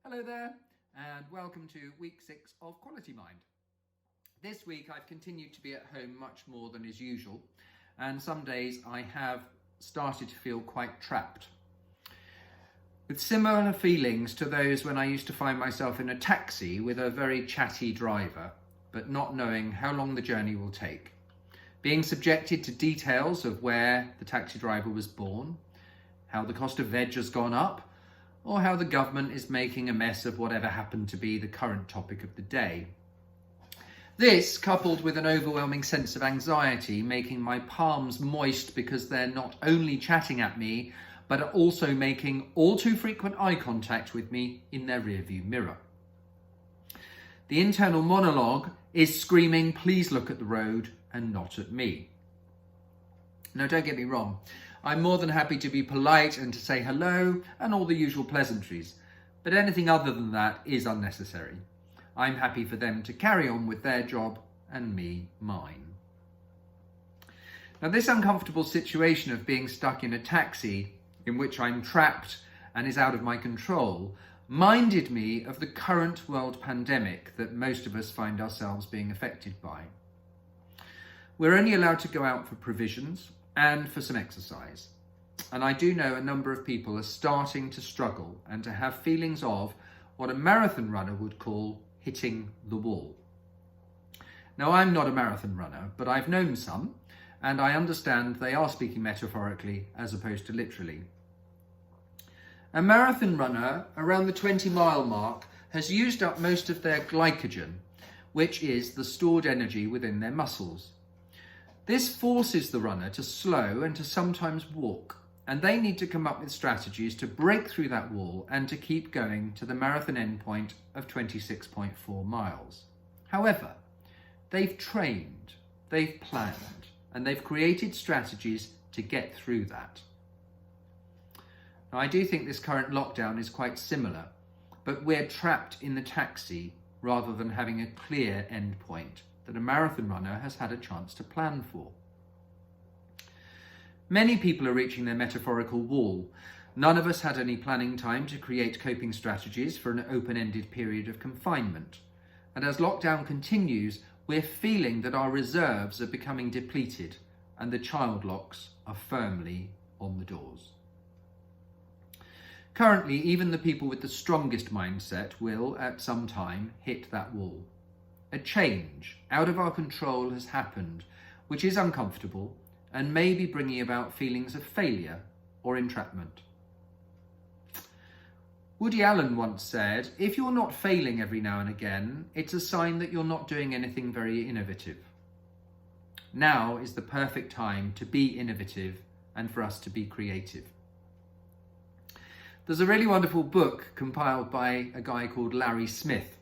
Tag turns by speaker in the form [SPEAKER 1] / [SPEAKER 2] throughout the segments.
[SPEAKER 1] Hello there, and welcome to week 6 of Quality Mind. This week I've continued to be at home much more than is usual, and some days I have started to feel quite trapped. With similar feelings to those when I used to find myself in a taxi with a very chatty driver, but not knowing how long the journey will take. Being subjected to details of where the taxi driver was born, how the cost of veg has gone up, or how the government is making a mess of whatever happened to be the current topic of the day. This, coupled with an overwhelming sense of anxiety, making my palms moist because they're not only chatting at me, but are also making all too frequent eye contact with me in their rearview mirror. The internal monologue is screaming, "Please look at the road and not at me." Now, don't get me wrong. I'm more than happy to be polite and to say hello and all the usual pleasantries, but anything other than that is unnecessary. I'm happy for them to carry on with their job and me mine. Now, this uncomfortable situation of being stuck in a taxi in which I'm trapped and is out of my control minded me of the current world pandemic that most of us find ourselves being affected by. We're only allowed to go out for provisions and for some exercise. And I do know a number of people are starting to struggle and to have feelings of what a marathon runner would call hitting the wall. Now, I'm not a marathon runner, but I've known some, and I understand they are speaking metaphorically as opposed to literally. A marathon runner around the 20-mile mark has used up most of their glycogen, which is the stored energy within their muscles. This forces the runner to slow and to sometimes walk, and they need to come up with strategies to break through that wall and to keep going to the marathon endpoint of 26.4 miles. However, they've trained, they've planned, and they've created strategies to get through that. Now, I do think this current lockdown is quite similar, but we're trapped in the taxi rather than having a clear endpoint that a marathon runner has had a chance to plan for. Many people are reaching their metaphorical wall. None of us had any planning time to create coping strategies for an open-ended period of confinement. And as lockdown continues, we're feeling that our reserves are becoming depleted and the child locks are firmly on the doors. Currently, even the people with the strongest mindset will, at some time, hit that wall. A change out of our control has happened, which is uncomfortable and may be bringing about feelings of failure or entrapment. Woody Allen once said, "If you're not failing every now and again, it's a sign that you're not doing anything very innovative." Now is the perfect time to be innovative and for us to be creative. There's a really wonderful book compiled by a guy called Larry Smith,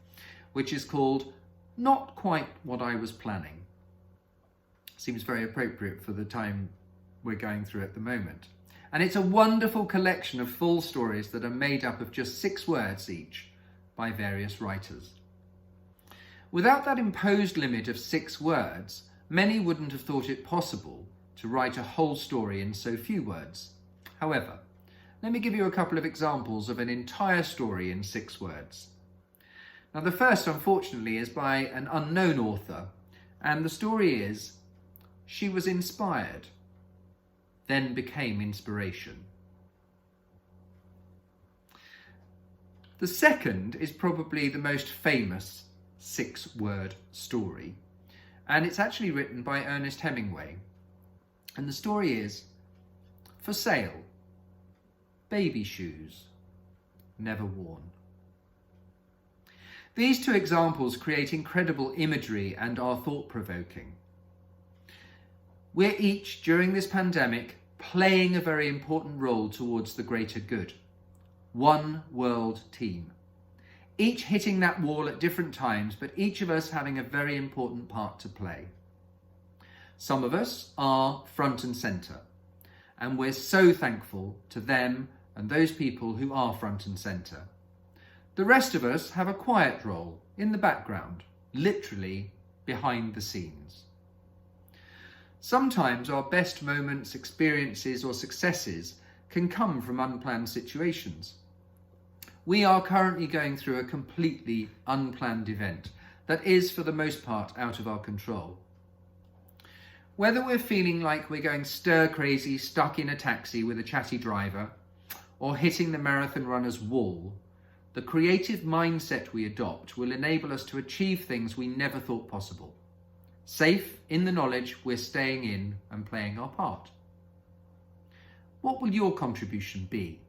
[SPEAKER 1] which is called Not Quite What I Was Planning. Seems very appropriate for the time we're going through at the moment. And it's a wonderful collection of full stories that are made up of just 6 words each by various writers. Without that imposed limit of 6 words, many wouldn't have thought it possible to write a whole story in so few words. However, let me give you a couple of examples of an entire story in 6 words. Now, the first, unfortunately, is by an unknown author, and the story is, she was inspired, then became inspiration. The second is probably the most famous 6-word story, and it's actually written by Ernest Hemingway. And the story is, for sale, baby shoes, never worn. These 2 examples create incredible imagery and are thought-provoking. We're each, during this pandemic, playing a very important role towards the greater good. One world team. Each hitting that wall at different times, but each of us having a very important part to play. Some of us are front and centre, and we're so thankful to them and those people who are front and centre. The rest of us have a quiet role in the background, literally behind the scenes. Sometimes our best moments, experiences, or successes can come from unplanned situations. We are currently going through a completely unplanned event that is, for the most part, out of our control. Whether we're feeling like we're going stir crazy, stuck in a taxi with a chatty driver, or hitting the marathon runner's wall, the creative mindset we adopt will enable us to achieve things we never thought possible, safe in the knowledge we're staying in and playing our part. What will your contribution be?